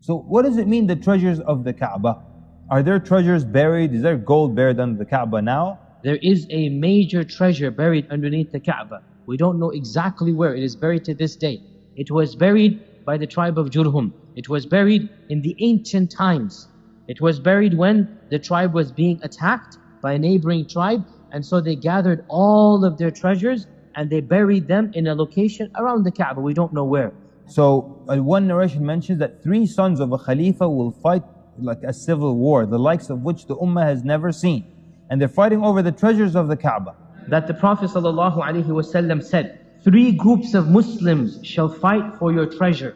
So what does it mean, the treasures of the Kaaba? Are there treasures buried? Is there gold buried under the Kaaba now? There is a major treasure buried underneath the Kaaba. We don't know exactly where it is buried to this day. It was buried by the tribe of Jurhum. It was buried in the ancient times. It was buried when the tribe was being attacked by a neighboring tribe, and so they gathered all of their treasures and they buried them in a location around the Kaaba. We don't know where. So one narration mentions that 3 sons of a Khalifa will fight like a civil war, the likes of which the Ummah has never seen. And they're fighting over the treasures of the Kaaba. That the Prophet ﷺ said, 3 groups of Muslims shall fight for your treasure.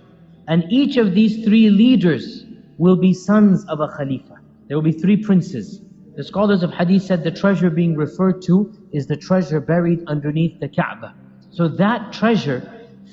And each of these 3 leaders will be sons of a Khalifa. There will be 3 princes. The scholars of Hadith said the treasure being referred to is the treasure buried underneath the Kaaba. So that treasure,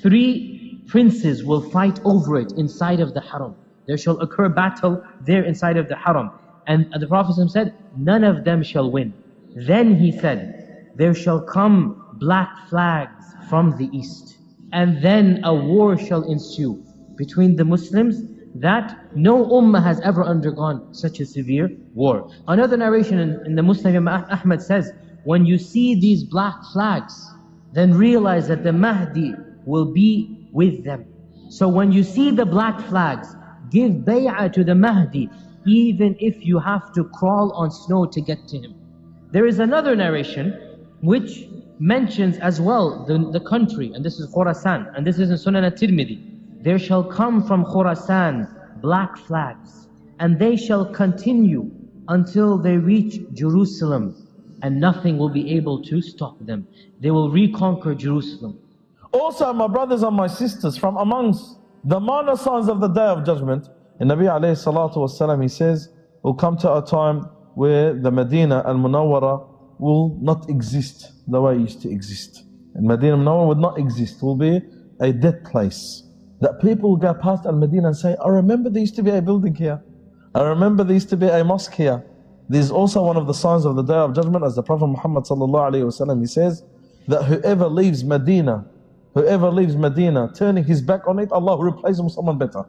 3 princes will fight over it inside of the Haram. There shall occur battle there inside of the Haram. And the Prophet said, none of them shall win. Then he said, there shall come black flags from the east. And then a war shall ensue between the Muslims that no ummah has ever undergone such a severe war. Another narration in the Muslim, Imam Ahmad says, when you see these black flags, then realize that the Mahdi will be with them. So when you see the black flags, give bay'ah to the Mahdi, even if you have to crawl on snow to get to him. There is another narration which mentions as well the country, and this is Khurasan, and this is in Sunan at-Tirmidhi. There shall come from Khurasan black flags, and they shall continue until they reach Jerusalem, and nothing will be able to stop them. They will reconquer Jerusalem. Also, my brothers and my sisters, from amongst the minor signs of the Day of Judgment, and Nabi alayhi salatu wasalam, he says, will come to a time where the Medina al-Munawwara will not exist the way it used to exist. And Medina al-Munawwara would not exist, will be a dead place. That people will go past al-Medina and say, I remember there used to be a building here. I remember there used to be a mosque here. This is also one of the signs of the Day of Judgment, as the Prophet Muhammad sallallahu alayhi wasallam, he says, that whoever leaves Medina, turning his back on it, Allah will replace him with someone better.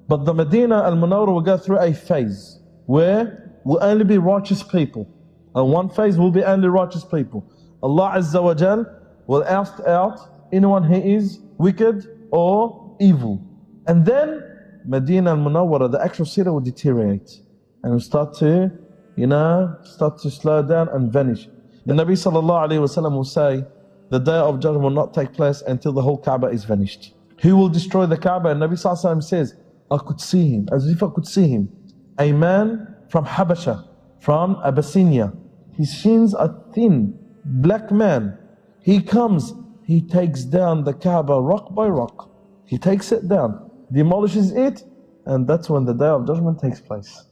But the Medina al-Munawwara will go through a phase where will only be righteous people. And one phase will be only righteous people. Allah Azza wa Jal will oust out anyone who is wicked or evil. And then Medina al-Munawwara, the actual city, will deteriorate and will start to slow down and vanish. The Nabi sallallahu alayhi wasallam will say, the Day of Judgment will not take place until the whole Kaaba is vanished. Who will destroy the Kaaba? And Nabi sallallahu alayhi wasallam says, I could see him, as if I could see him. A man from Habasha, from Abyssinia. His shins are thin, black man. He comes, he takes down the Kaaba rock by rock. He takes it down, demolishes it, and that's when the Day of Judgment takes place.